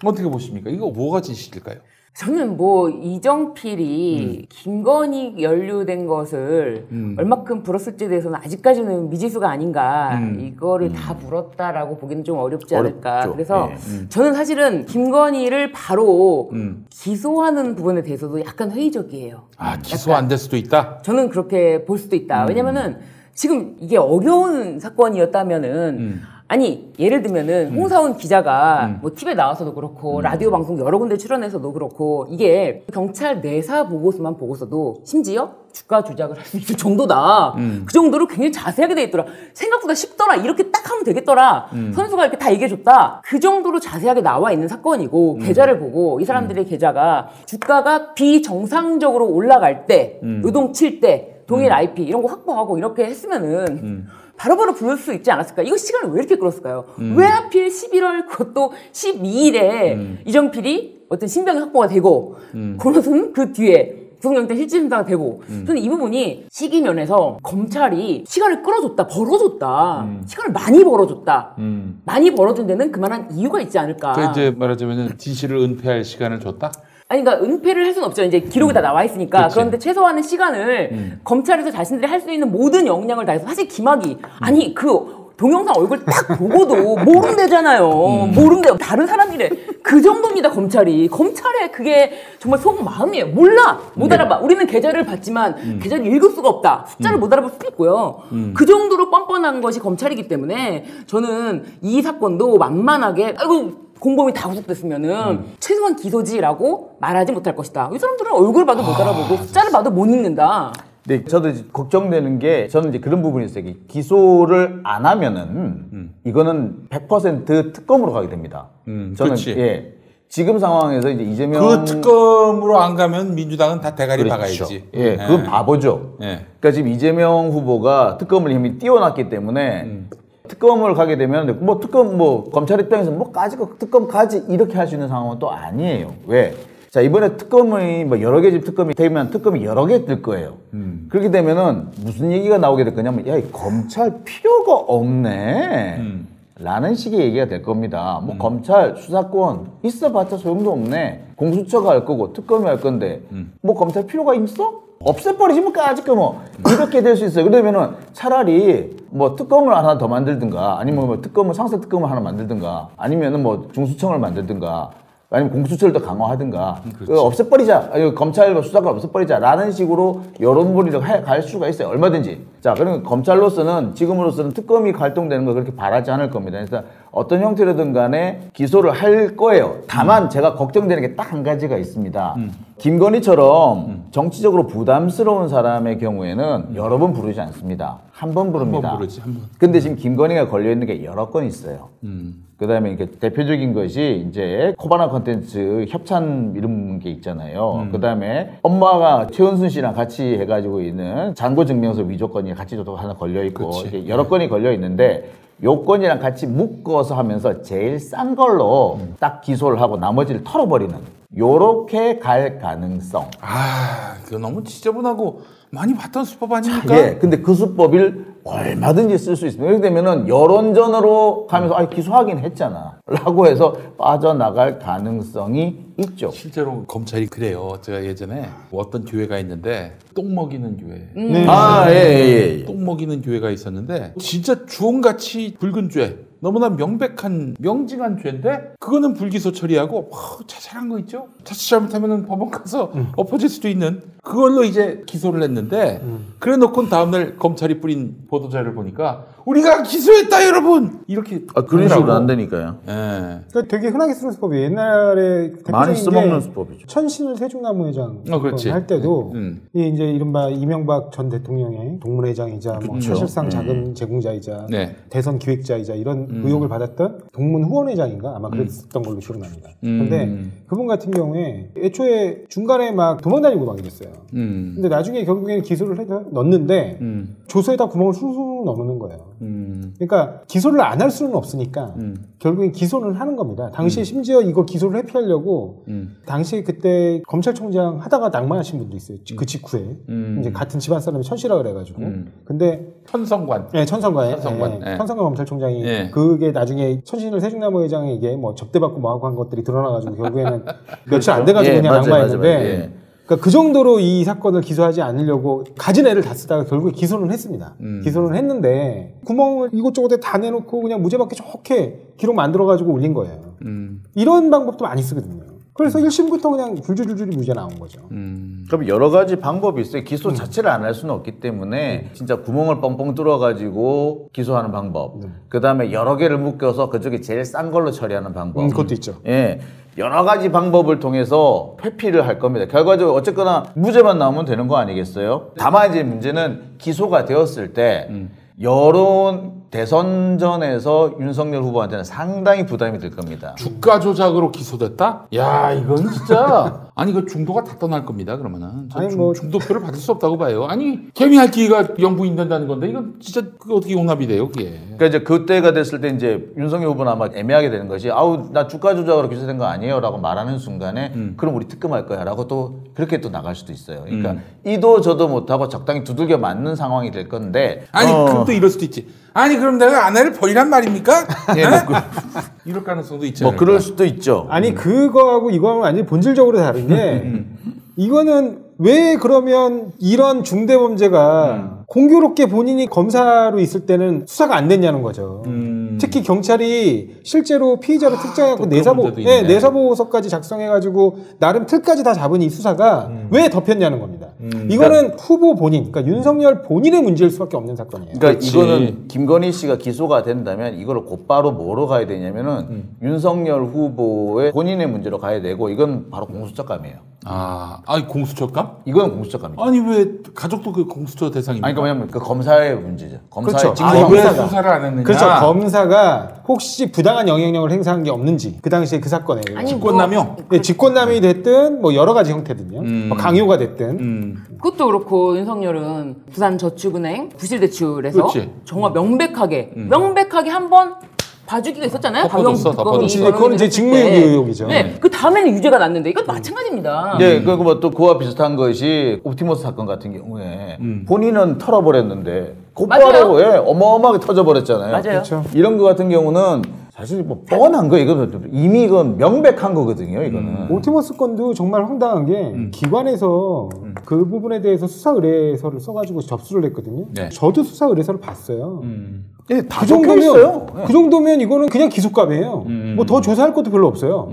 어떻게 보십니까? 이거 뭐가 진실일까요? 저는 이정필이 김건희 연루된 것을 얼마큼 불었을지에 대해서는 아직까지는 미지수가 아닌가. 이거를 다 불었다라고 보기는 좀 어렵지 않을까. 어렵죠. 그래서 저는 사실은 김건희를 바로 기소하는 부분에 대해서도 약간 회의적이에요. 기소 안 될 수도 있다? 저는 그렇게 볼 수도 있다. 왜냐면은 지금 이게 어려운 사건이었다면은 아니 예를 들면은 홍사훈 기자가 뭐 TV에 나와서도 그렇고 라디오 방송 여러 군데 출연해서도 그렇고 이게 경찰 내사 보고서만 보고서도 심지어 주가 조작을 할 수 있을 정도다. 그 정도로 굉장히 자세하게 돼 있더라. 생각보다 쉽더라. 이렇게 딱 하면 되겠더라. 선수가 이렇게 다 얘기해줬다. 그 정도로 자세하게 나와 있는 사건이고 계좌를 보고 이 사람들의 계좌가 주가가 비정상적으로 올라갈 때 요동칠 때 동일 IP 이런 거 확보하고 이렇게 했으면은 바로바로 부를 수 있지 않았을까? 이거 시간을 왜 이렇게 끌었을까요? 왜 하필 11월 그것도 12일에 이정필이 어떤 신병이 확보가 되고 그러고서는 그 뒤에 구속영장 실질심사가 되고 저는 이 부분이 시기면에서 검찰이 시간을 끌어줬다, 벌어줬다, 시간을 많이 벌어줬다, 많이 벌어준 데는 그만한 이유가 있지 않을까? 그 이제 말하자면 진실을 은폐할 시간을 줬다? 아니, 그러니까 은폐를 할 수는 없죠. 이제 기록이 다 나와 있으니까. 그치. 그런데 최소한의 시간을 검찰에서 자신들이 할 수 있는 모든 역량을 다해서 사실 김학이 아니 그 동영상 얼굴 딱 보고도 모른대잖아요. 모른대요. 다른 사람이래. 그 정도입니다, 검찰이. 검찰의 그게 정말 속 마음이에요. 몰라. 못 알아봐. 우리는 계좌를 봤지만 계좌를 읽을 수가 없다. 숫자를 못 알아볼 수도 있고요. 그 정도로 뻔뻔한 것이 검찰이기 때문에 저는 이 사건도 만만하게 아이고 공범이 다 구속됐으면은 최소한 기소지라고 말하지 못할 것이다. 이 사람들은 얼굴 봐도 못 알아보고 숫자를 봐도 못 읽는다. 네, 저도 이제 걱정되는 게 저는 이제 그런 부분이 있어요. 기소를 안 하면은 이거는 100% 특검으로 가게 됩니다. 저는 그렇지. 예. 지금 상황에서 이제 이재명 그 특검으로 안 가면 민주당은 다 대가리 그렇죠. 박아야지. 예, 그건 바보죠. 그러니까 지금 이재명 후보가 특검을 이미 띄워놨기 때문에 특검을 가게 되면 뭐 특검 뭐 검찰 입장에서 뭐 가지고 특검 가지 이렇게 할 수 있는 상황은 또 아니에요. 왜? 자, 이번에 특검이 뭐 여러 개 집 특검이 되면 특검이 여러 개 뜰 거예요. 그렇게 되면은 무슨 얘기가 나오게 될 거냐면 야, 이 검찰 필요가 없네. 라는 식의 얘기가 될 겁니다. 뭐 검찰 수사권 있어봤자 소용도 없네. 공수처가 할 거고 특검이 할 건데 뭐 검찰 필요가 있어? 없애버리지 뭐 까짓거 뭐 이렇게 될 수 있어요. 그러면은 차라리 뭐 특검을 하나 더 만들든가 아니면 뭐 특검을 상세 특검을 하나 만들든가 아니면은 뭐 중수청을 만들든가 아니면 공수처를 더 강화하든가 없애버리자 검찰 수사권 없애버리자라는 식으로 여론몰이를 갈 수가 있어요. 얼마든지. 자, 그러면 검찰로서는 지금으로서는 특검이 발동되는 걸 그렇게 바라지 않을 겁니다. 그래서 어떤 형태로든 간에 기소를 할 거예요. 다만 제가 걱정되는 게 딱 한 가지가 있습니다. 김건희처럼 정치적으로 부담스러운 사람의 경우에는 여러 번 부르지 않습니다. 한 번 부릅니다. 한 번 부르지, 한 번. 근데 지금 김건희가 걸려있는 게 여러 건 있어요. 그 다음에 대표적인 것이 이제 코바나 콘텐츠 협찬 이런 게 있잖아요. 그 다음에 엄마가 최은순 씨랑 같이 해가지고 있는 잔고증명서 위조건이 같이 또 하나 걸려있고 이렇게 여러 건이 걸려있는데 요건이랑 같이 묶어서 하면서 제일 싼 걸로 딱 기소를 하고 나머지를 털어버리는 요렇게 갈 가능성. 아, 그거 너무 지저분하고 많이 봤던 수법 아닙니까? 예, 근데 그 수법을 얼마든지 쓸 수 있습니다. 이렇게 되면은 여론전으로 가면서 아, 기소하긴 했잖아 라고 해서 빠져나갈 가능성이 있죠. 실제로 검찰이 그래요. 제가 예전에 어떤 교회가 있는데 똥 먹이는 교회. 똥 먹이는 교회가 있었는데 진짜 주홍같이 붉은 죄. 너무나 명백한 명징한 죄인데 그거는 불기소 처리하고 자잘한 거 있죠. 자칫 잘못하면 법원 가서 엎어질 수도 있는 그걸로 이제 기소를 했는데 그래놓고 다음날 검찰이 뿌린 보도자를 보니까 우리가 기소했다 여러분 이렇게 그런 식으로 안 되니까요. 예. 그러니까 되게 흔하게 쓰는 수법이 옛날에 많이 써먹는 수법이죠. 천신을 세종나무 회장 할 때도 이 이제 이른바 이명박 전 대통령의 동문회장이자 뭐 사실상 자금 제공자이자 대선 기획자이자 이런 의혹을 받았던 동문 후원회장인가 아마 그랬던 걸로 기억납니다. 근데 그분 같은 경우에 애초에 중간에 막 도망다니고 막 이랬어요. 근데 나중에 결국에는 기소를 해서 넣는데 조서에다 구멍을 숭숭 넣는 거예요. 그러니까 기소를 안 할 수는 없으니까 결국엔 기소를 하는 겁니다. 당시에 심지어 이거 기소를 회피하려고 당시에 그때 검찰총장 하다가 낙마하신 분도 있어요. 그 직후에 이제 같은 집안 사람이 천씨라 그래가지고 근데 천성관 천성관 검찰총장이 그게 나중에 천신을 세종나무 회장에게 뭐 접대받고 뭐하고 한 것들이 드러나가지고 결국에는 며칠 안 돼가지고 그냥 낙마했는데 그러니까 그 정도로 이 사건을 기소하지 않으려고 가진 애를 다 쓰다가 결국에 기소는 했습니다. 기소는 했는데 구멍을 이곳저곳에 다 내놓고 그냥 무죄받기 좋게 기록 만들어가지고 올린 거예요. 이런 방법도 많이 쓰거든요. 그래서 1심부터 그냥 줄줄줄줄이 무죄 나온 거죠. 그럼 여러 가지 방법이 있어요. 기소 자체를 안 할 수는 없기 때문에 진짜 구멍을 뻥뻥 뚫어가지고 기소하는 방법. 그 다음에 여러 개를 묶여서 그쪽에 제일 싼 걸로 처리하는 방법. 그것도 있죠. 예. 여러 가지 방법을 통해서 회피를 할 겁니다. 결과적으로 어쨌거나 무죄만 나오면 되는 거 아니겠어요? 다만 이제 문제는 기소가 되었을 때 여론 대선전에서 윤석열 후보한테는 상당히 부담이 될 겁니다. 주가 조작으로 기소됐다? 야, 이건 진짜 아니 그 중도가 다 떠날 겁니다. 그러면은 아니, 뭐... 중도표를 받을 수 없다고 봐요. 아니 개미핥기가 영부인된다는 건데 이건 진짜 그게 어떻게 용납이 돼요, 그게? 그러니까 이제 그때가 됐을 때 이제 윤석열 후보는 아마 애매하게 되는 것이 아우 나 주가 조작으로 기소된 거 아니에요라고 말하는 순간에 그럼 우리 특검할 거야라고 또 그렇게 또 나갈 수도 있어요. 그러니까 이도 저도 못하고 적당히 두들겨 맞는 상황이 될 건데 아니 그럼 또 이럴 수도 있지. 아니 그럼 내가 아내를 버리란 말입니까? 예, 이럴 가능성도 있잖아요. 뭐 그럴 수도 있죠. 아니 그거하고 이거하고는 완전히 본질적으로 다른 게 이거는 왜 그러면 이런 중대범죄가 공교롭게 본인이 검사로 있을 때는 수사가 안 됐냐는 거죠. 특히 경찰이 실제로 피의자를 특정해갖고 내사보고서까지 작성해가지고 나름 틀까지 다 잡은 이 수사가 왜 덮였냐는 겁니다. 이거는 후보 본인, 그러니까 윤석열 본인의 문제일 수밖에 없는 사건이에요. 그러니까 이거는 김건희 씨가 기소가 된다면 이걸 곧바로 뭐로 가야 되냐면은 윤석열 후보의 본인의 문제로 가야 되고 이건 바로 공수처감이에요. 아니 공수처감? 이건 공수처감이죠. 아니 왜 가족도 그 공수처 대상입니까? 아니 그러면 그 검사의 문제죠. 검사의 그렇죠. 왜 수사를 안 했느냐? 그렇죠. 검사가 혹시 부당한 영향력을 행사한 게 없는지 그 당시에 그 사건에 직권남용? 네, 직권남용이 됐든 뭐 여러 가지 형태든요. 뭐 강요가 됐든. 그것도 그렇고 윤석열은 부산저축은행 부실대출에서 정말 명백하게 한번 봐주기가 있었잖아요. 그건 이제 직무유기 의혹이죠. 네, 그 다음에는 유죄가 났는데 이것도 마찬가지입니다. 네, 그리고 뭐 또 그와 비슷한 것이 옵티머스 사건 같은 경우에 본인은 털어버렸는데 곧바로 어마어마하게 터져버렸잖아요. 맞아요. 그렇죠. 이런 거 같은 경우는 사실 뭐 뻔한 거 이거는 이미 이건 명백한 거거든요. 이거는 옵티머스 건도 정말 황당한 게 기관에서 그 부분에 대해서 수사 의뢰서를 써가지고 접수를 했거든요. 네. 저도 수사 의뢰서를 봤어요. 예, 다 적혀 있어요. 그 정도면 이거는 그냥 기소감이에요. 뭐 더 조사할 것도 별로 없어요.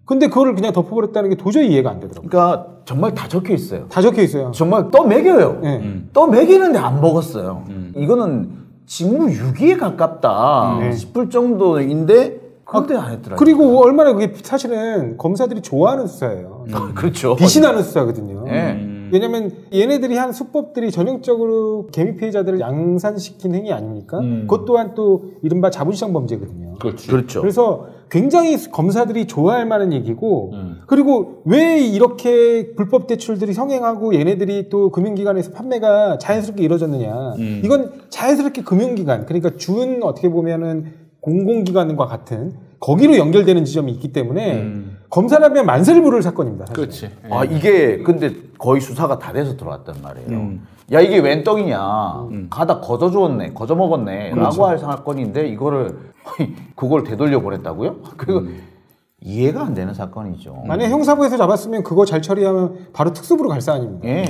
근데 그거를 그냥 덮어버렸다는 게 도저히 이해가 안 되더라고요. 그러니까 정말 다 적혀 있어요. 다 적혀 있어요. 정말 떠먹여요. 네. 떠먹이는데 안 먹었어요. 이거는 직무유기에 가깝다 싶을 정도인데 그때 안 했더라고요. 그리고 얼마나 그게 사실은 검사들이 좋아하는 수사예요. 그렇죠. 비신하는 수사거든요. 네. 왜냐면 얘네들이 한 수법들이 전형적으로 개미 피해자들을 양산시킨 행위 아닙니까? 그것 또한 또 이른바 자본시장 범죄거든요. 그렇죠. 그래서 굉장히 검사들이 좋아할 만한 얘기고 그리고 왜 이렇게 불법 대출들이 성행하고 얘네들이 또 금융기관에서 판매가 자연스럽게 이루어졌느냐. 이건 자연스럽게 금융기관, 그러니까 준 어떻게 보면은 공공기관과 같은 거기로 연결되는 지점이 있기 때문에 검사라면 만세를 부를 사건입니다. 사실은. 그렇지. 아 이게 근데 거의 수사가 다 돼서 들어왔단 말이에요. 야 이게 웬 떡이냐. 가다 거저 주었네, 거저 먹었네 라고 할 사건인데 이거를 그걸 되돌려 보냈다고요? 그리고 이해가 안 되는 사건이죠. 만약에 형사부에서 잡았으면 그거 잘 처리하면 바로 특수부로 갈 사안입니다. 예.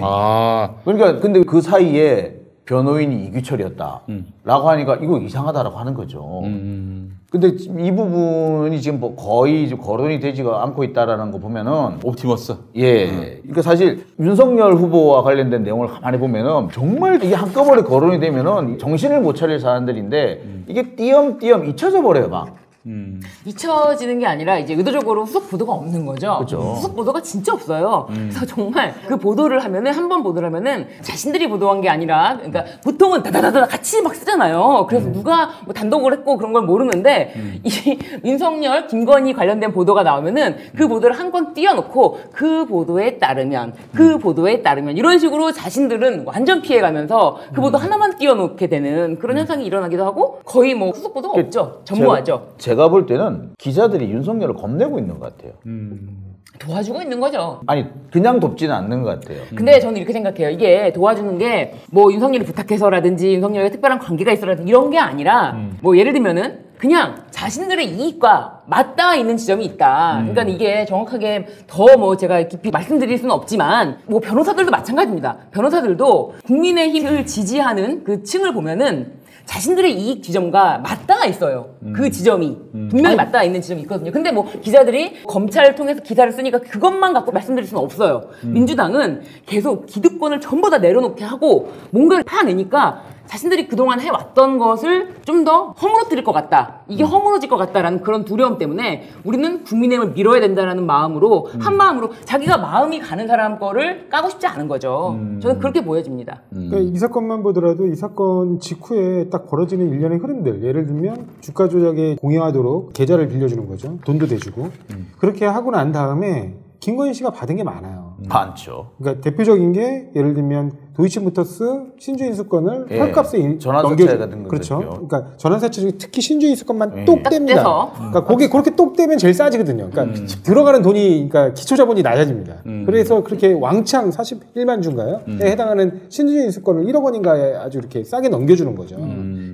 그러니까 근데 그 사이에 변호인이 이규철이었다 라고 하니까 이거 이상하다라고 하는 거죠. 근데 이 부분이 지금 뭐 거의 거론이 되지가 않고 있다라는 거 보면은 옵티머스. 예. 그러니까 사실 윤석열 후보와 관련된 내용을 가만히 보면은 정말 이게 한꺼번에 거론이 되면은 정신을 못 차릴 사람들인데 이게 띄엄띄엄 잊혀져 버려요 막. 잊혀지는 게 아니라 이제 의도적으로 후속 보도가 없는 거죠. 그렇죠. 후속 보도가 진짜 없어요. 그래서 정말 그 보도를 하면은 한 번 보도를 하면은 자신들이 보도한 게 아니라 그러니까 보통은 다다다다 같이 막 쓰잖아요. 그래서 누가 뭐 단독을 했고 그런 걸 모르는데 이 윤석열, 김건희 관련된 보도가 나오면은 그 보도를 한 건 띄워놓고 그 보도에 따르면 이런 식으로 자신들은 완전 피해가면서 그 보도 하나만 띄워놓게 되는 그런 현상이 일어나기도 하고 거의 뭐 후속 보도가 없죠. 전무하죠. 제가 볼 때는 기자들이 윤석열을 겁내고 있는 것 같아요. 도와주고 있는 거죠. 아니 그냥 돕지는 않는 것 같아요. 근데 저는 이렇게 생각해요. 이게 도와주는 게 뭐 윤석열이 부탁해서라든지 윤석열과 특별한 관계가 있어라든지 이런 게 아니라 뭐 예를 들면은 그냥 자신들의 이익과 맞닿아 있는 지점이 있다. 그러니까 이게 정확하게 더 뭐 제가 깊이 말씀드릴 수는 없지만 뭐 변호사들도 마찬가지입니다. 변호사들도 국민의힘을 지지하는 그 층을 보면은 자신들의 이익 지점과 맞닿아 있어요. 그 지점이 분명히 맞닿아 있는 지점이 있거든요. 근데 뭐 기자들이 검찰을 통해서 기사를 쓰니까 그것만 갖고 말씀드릴 수는 없어요. 민주당은 계속 기득권을 전부 다 내려놓게 하고 뭔가를 파내니까 자신들이 그동안 해왔던 것을 좀 더 허물어뜨릴 것 같다. 이게 허물어질 것 같다라는 그런 두려움 때문에 우리는 국민의힘을 밀어야 된다는 마음으로 한 마음으로 자기가 마음이 가는 사람 거를 까고 싶지 않은 거죠. 저는 그렇게 보여집니다. 그러니까 이 사건만 보더라도 이 사건 직후에 딱 벌어지는 일련의 흐름들, 예를 들면 주가 조작에 공여하도록 계좌를 빌려주는 거죠. 돈도 대주고 그렇게 하고 난 다음에 김건희 씨가 받은 게 많아요. 많죠. 그러니까 대표적인 게 예를 들면 도이치모터스 신주인수권을 헐값에 전환사채 같은 그렇죠. 거죠. 그러니까 전환사채 중에 특히 신주인수권만 똑 뗍니다. 그러니까 거기에 그렇게 똑 떼면 제일 싸지거든요. 그러니까 들어가는 돈이 그러니까 기초자본이 낮아집니다. 그래서 그렇게 왕창 41만 주인가요? 에 해당하는 신주인수권을 1억 원인가에 아주 이렇게 싸게 넘겨주는 거죠.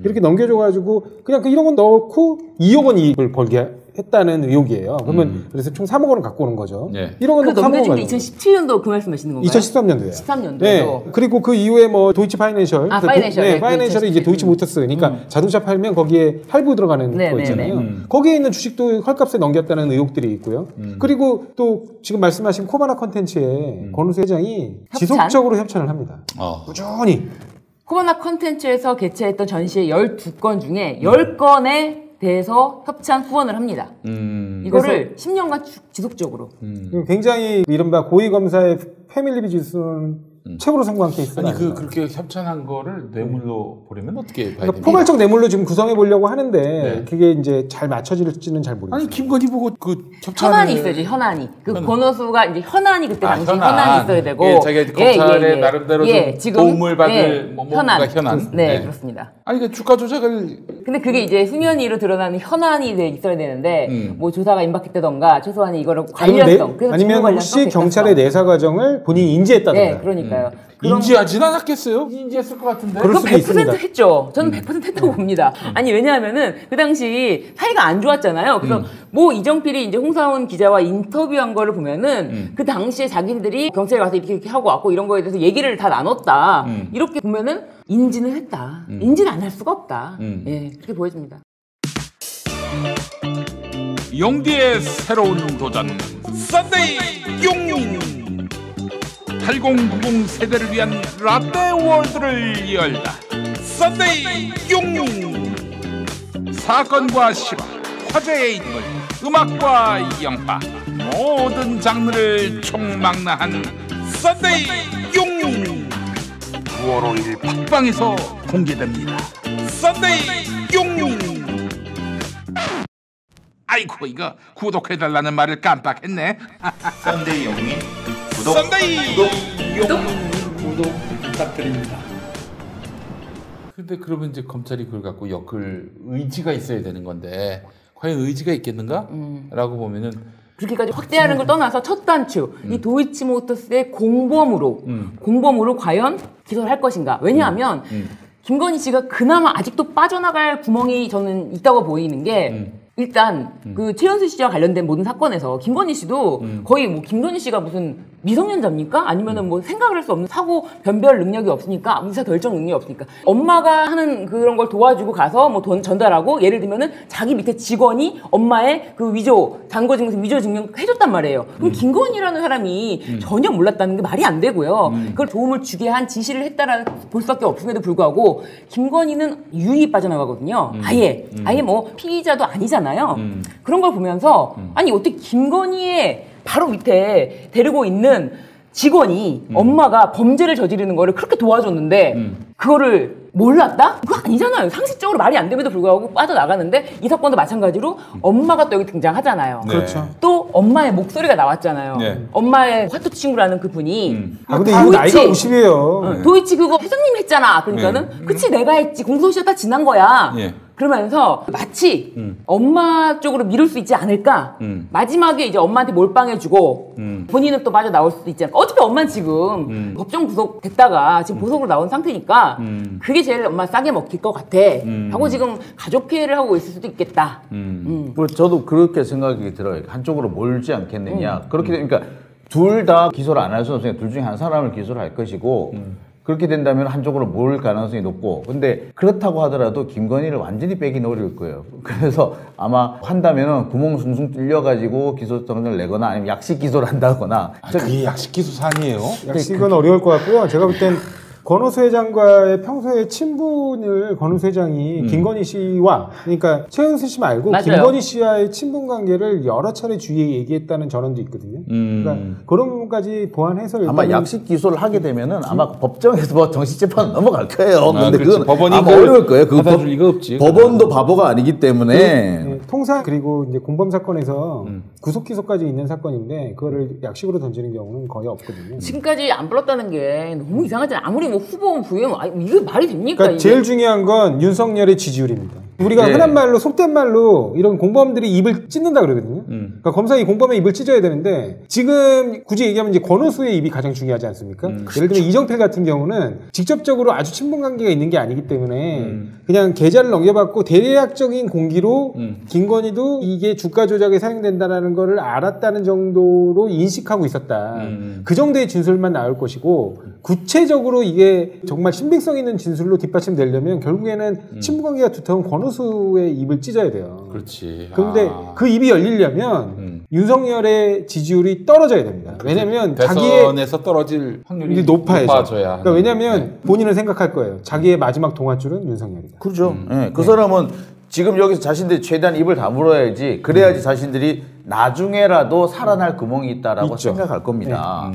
이렇게 넘겨줘가지고 그냥 그 1억 원 넣고 2억 원 이익을 벌게 했다는 의혹이에요. 그러면 그래서 총 3억 원을 갖고 오는 거죠. 네. 1억 원 그 넣고 3억 원 넘겨준 게 2017년도 그 말씀하시는 건가요? 2013년도에요. 13년도에도. 네. 그리고 그 이후에 뭐 도이치 파이낸셜, 파이낸셜, 네, 파이낸셜이 이제 도이치 모터스, 그러니까 자동차 팔면 거기에 할부 들어가는 거 있잖아요. 거기에 있는 주식도 헐값에 넘겼다는 의혹들이 있고요. 그리고 또 지금 말씀하신 코바나 컨텐츠의 권우수 회장이 지속적으로 협찬을 합니다. 꾸준히. 코바나 컨텐츠에서 개최했던 전시회 12건 중에 10건에 대해서 협찬 후원을 합니다. 이거를 10년간 지속적으로. 굉장히 이른바 고위검사의 패밀리 지수는 최고로 성공한 케이스가 아니 그렇게 협찬한 거를 뇌물로 보려면 어떻게 봐야 됩니까? 포괄적 뇌물로 지금 구성해 보려고 하는데 그게 이제 잘 맞춰질지는 잘 모르겠어요. 아니 김건희 보고 그 협찬을 현안이 있어야지. 현안이. 그 권오수가 이제 현안이 그때 당시 현안이 있어야 되고. 예, 자기가 검찰에 나름대로 좀 도움을 받을 뭔가 현안. 네, 그렇습니다. 아니 그 주가 조작을. 근데 그게 이제 수면위로 드러나는 현안이 있어야 되는데 뭐 조사가 임박했다던가 최소한 이거를 관련성. 아니면 혹시 경찰의 내사 과정을 본인이 인지했다던가. 네, 그러니까요. 인지하진 않았겠어요? 인지했을 것 같은데. 그럴 수도 100% 있습니다. 했죠. 저는 100% 했다고 봅니다. 아니 왜냐하면은 그 당시 사이가 안 좋았잖아요. 그래서 뭐 이정필이 이제 홍사훈 기자와 인터뷰한 거를 보면은 그 당시에 자기들이 경찰에 가서 이렇게 하고 왔고 이런 거에 대해서 얘기를 다 나눴다. 이렇게 보면은 인지는 했다. 인지는 안 할 수가 없다. 예, 그렇게 보여집니다. 용디의 새로운 도전 썬데이 용인 8090 세대를 위한 라떼 월드를 열다. 썬데이 용인 사건과 실화, 화제의 인물, 음악과 영화 모든 장르를 총망라한 썬데이 용인 9월 5일 팟빵에서 공개됩니다. 썬데이 용인. 아이고 이거 구독해달라는 말을 깜빡했네. 썬데이 영민 구독 구독 부탁드립니다. 근데 그러면 이제 검찰이 그걸 갖고 엮을 의지가 있어야 되는 건데 과연 의지가 있겠는가? 라고 보면은 그렇게까지 확대하는 걸 떠나서 첫 단추 이 도이치모터스의 공범으로 과연 기소를 할 것인가? 왜냐하면 김건희 씨가 그나마 아직도 빠져나갈 구멍이 저는 있다고 보이는 게 일단 그 최현수 씨와 관련된 모든 사건에서 김건희 씨도 거의 뭐 김건희 씨가 무슨 미성년자입니까? 아니면은 뭐 생각을 할 수 없는 사고 변별 능력이 없으니까 의사 결정 능력이 없으니까 엄마가 하는 그런 걸 도와주고 가서 뭐 돈 전달하고 예를 들면은 자기 밑에 직원이 엄마의 그 위조 잔고증명 위조 증명 해줬단 말이에요. 그럼 김건희라는 사람이 전혀 몰랐다는 게 말이 안 되고요. 그걸 도움을 주게 한 지시를 했다라는 볼 수밖에 없음에도 불구하고 김건희는 유유히 빠져나가거든요. 아예 뭐 피의자도 아니잖아요. 그런 걸 보면서 아니 어떻게 김건희의 바로 밑에 데리고 있는 직원이 엄마가 범죄를 저지르는 거를 그렇게 도와줬는데 그거를 몰랐다? 그거 아니잖아요. 상식적으로 말이 안 됨에도 불구하고 빠져나가는데 이 사건도 마찬가지로 엄마가 또 여기 등장하잖아요. 네. 그렇죠. 또 엄마의 목소리가 나왔잖아요. 네. 엄마의 화투 친구라는 그분이 근데 이거 나이가 50이에요. 도이치 그거 회장님 했잖아. 그러니까는 그치 내가 했지. 공소시효 다 지난 거야. 예. 그러면서 마치 엄마 쪽으로 미룰 수 있지 않을까. 마지막에 이제 엄마한테 몰빵해주고 본인은 또 빠져나올 수도 있지 않을까. 어차피 엄마는 지금 법정 구속 됐다가 지금 보석으로 나온 상태니까 그게 제일 엄마 싸게 먹힐 것 같아. 하고 지금 가족 피해를 하고 있을 수도 있겠다. 저도 그렇게 생각이 들어요. 한쪽으로 몰지 않겠느냐. 그렇게 되니까 둘 다 기소를 안 할 수는 없으니까 둘 중에 한 사람을 기소를 할 것이고 그렇게 된다면 한쪽으로 몰 가능성이 높고, 근데 그렇다고 하더라도 김건희를 완전히 빼기는 어려울 거예요. 그래서 아마 한다면은 구멍 숭숭 뚫려가지고 기소성을 내거나 아니면 약식 기소를 한다거나. 그게 약식 기소 사안이에요? 약식은 어려울 것 같고요. 제가 볼 땐 권오수 회장과의 평소에 친분을 권오수 회장이 김건희 씨와, 그러니까 최은순 씨 말고 맞아요. 김건희 씨와의 친분 관계를 여러 차례 주위에 얘기했다는 전언도 있거든요. 그러니까 그런 부분까지 보완해서 아마 약식 기소를 하게 되면은 아마 법정에서 뭐 정식재판 넘어갈 거예요. 근데 그렇지. 그건 법원이 아마 어려울 거예요. 그 받아줄 리가 없지. 법원도 바보가 아니기 때문에. 네, 통상 그리고 이제 공범 사건에서 구속 기소까지 있는 사건인데 그거를 약식으로 던지는 경우는 거의 없거든요. 지금까지 안 불렀다는 게 너무 이상하잖아요. 아무리 뭐 후보 부임 이게 말이 됩니까? 그러니까 이게? 제일 중요한 건 윤석열의 지지율입니다. 우리가 네. 흔한 말로 속된 말로 이런 공범들이 입을 찢는다 그러거든요. 그러니까 검사가 이 공범의 입을 찢어야 되는데 지금 굳이 얘기하면 이제 권오수의 입이 가장 중요하지 않습니까? 예를 들면 이정필 같은 경우는 직접적으로 아주 친분 관계가 있는 게 아니기 때문에 그냥 계좌를 넘겨받고 대략적인 공기로 김건희도 이게 주가 조작에 사용된다는 거를 알았다는 정도로 인식하고 있었다. 그 정도의 진술만 나올 것이고 구체적으로 이게 정말 신빙성 있는 진술로 뒷받침되려면 결국에는 친분 관계가 두터운 권오수의 입을 찢어야 돼요. 그렇지. 그런데 그 입이 열리려면 윤석열의 지지율이 떨어져야 됩니다. 왜냐면 자기의 대선에서 떨어질 확률이 높아야죠. 높아져야. 그러니까 왜냐면 본인은 생각할 거예요. 자기의 마지막 동아줄은 윤석열이다. 그렇죠. 네, 그 사람은 지금 여기서 자신들이 최대한 입을 다물어야지, 그래야지 자신들이 나중에라도 살아날 구멍이 있다라고 있죠. 생각할 겁니다.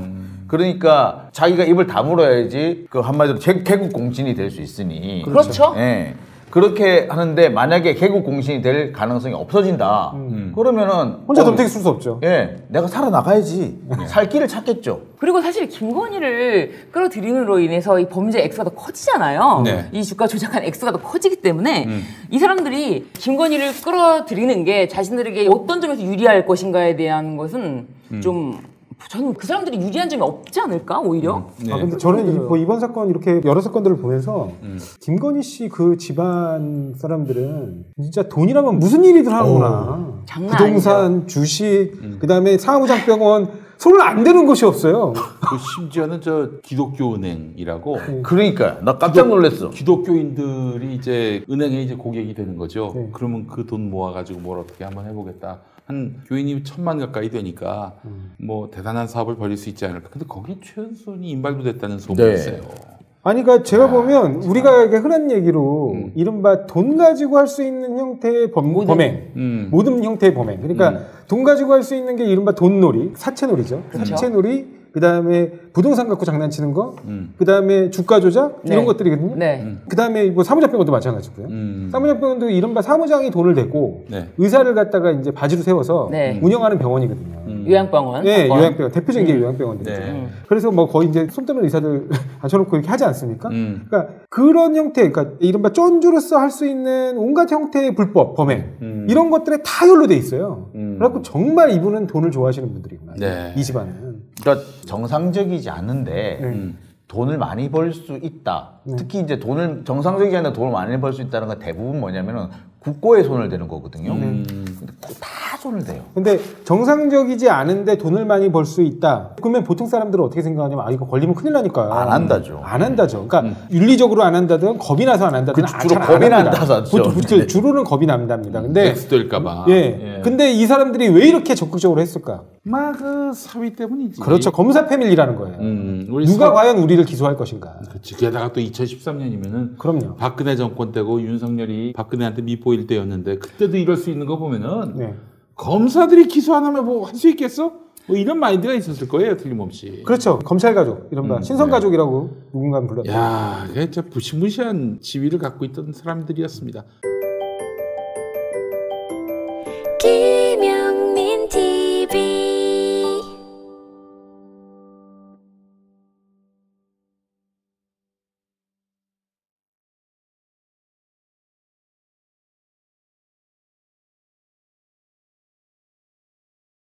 그러니까 자기가 입을 다물어야지 그 한마디로 개국 공신이 될 수 있으니. 그렇죠. 예. 그렇게 하는데 만약에 개국 공신이 될 가능성이 없어진다. 그러면은 혼자 덤태기 쓸 수 없죠. 예, 내가 살아나가야지. 살 길을 찾겠죠. 그리고 사실 김건희를 끌어들이는으로 인해서 이 범죄 액수가 더 커지잖아요. 네. 이 주가 조작한 액수가 더 커지기 때문에 이 사람들이 김건희를 끌어들이는 게 자신들에게 어떤 점에서 유리할 것인가에 대한 것은 좀 저는 그 사람들이 유리한 점이 없지 않을까 오히려. 네. 아, 근데 저는 뭐 이번 사건 이렇게 여러 사건들을 보면서 김건희 씨 그 집안 사람들은 진짜 돈이라면 무슨 일이든 하는구나. 장난 부동산, 아니죠. 주식, 그다음에 사무장병원 손을 안 대는 곳이 없어요. 그 심지어는 저 기독교은행이라고 그러니까 나 깜짝 놀랐어. 기독교인들이 이제 은행에 이제 고객이 되는 거죠. 네. 그러면 그 돈 모아가지고 뭘 어떻게 한번 해보겠다. 한 교인이 1,000만 가까이 되니까 뭐 대단한 사업을 벌일 수 있지 않을까. 근데 거기 최은순이 인발도 됐다는 소문이 네. 있어요. 아니, 그러니까 제가 보면 우리가 이게 흔한 얘기로 이른바 돈 가지고 할 수 있는 형태의 범행, 모든 형태의 범행. 그러니까 돈 가지고 할 수 있는 게 이른바 돈놀이, 사채놀이죠. 그렇죠. 사채놀이, 그 다음에 부동산 갖고 장난치는 거, 그 다음에 주가 조작 네. 이런 것들이거든요. 네. 그 다음에 뭐 사무장병원도 마찬가지고요. 사무장병원도 이른바 사무장이 돈을 대고 네. 의사를 갖다가 이제 바지로 세워서 네. 운영하는 병원이거든요. 요양병원. 네, 사건. 요양병원. 대표적인 게 요양병원들이죠. 네. 그래서 뭐 거의 이제 손 떠는 의사들 앉혀놓고 이렇게 하지 않습니까? 그러니까 그런 형태, 그러니까 이른바 쫀주로서 할 수 있는 온갖 형태의 불법, 범행, 이런 것들에 다 연루돼 있어요. 그래갖고 정말 이분은 돈을 좋아하시는 분들이구나. 네. 이 집안은. 그러니까 정상적이지 않은데 돈을 많이 벌 수 있다. 특히 이제 돈을 정상적이지 않은데 돈을 많이 벌 수 있다는 건 대부분 뭐냐면은 국고에 손을 대는 거거든요. 근데 다 손을 대요. 근데 정상적이지 않은데 돈을 많이 벌 수 있다. 그러면 보통 사람들은 어떻게 생각하냐면, 아, 이거 걸리면 큰일 나니까. 안 한다죠. 안 한다죠. 그러니까 윤리적으로 안 한다든 겁이 나서 안 한다든 주로 겁이 난다서 하죠. 주로는 겁이 난답니다. 근데 엑스될까봐. 예. 근데 이 사람들이 왜 이렇게 적극적으로 했을까? 막 그 사위 때문이지. 그렇죠. 검사 패밀리라는 거예요. 우리 누가 과연 우리를 기소할 것인가? 그렇지. 게다가 또 2013년이면은 그럼요. 박근혜 정권 때고 윤석열이 박근혜한테 미포일 때였는데 그때도 이럴 수 있는 거 보면은 네. 검사들이 기소 안 하면 뭐 할 수 있겠어? 뭐 이런 마인드가 있었을 거예요, 틀림없이. 그렇죠. 검찰 가족, 이른바 신성 가족이라고 누군가 불렀다. 야, 이게 진짜 무시무시한 지위를 갖고 있던 사람들이었습니다.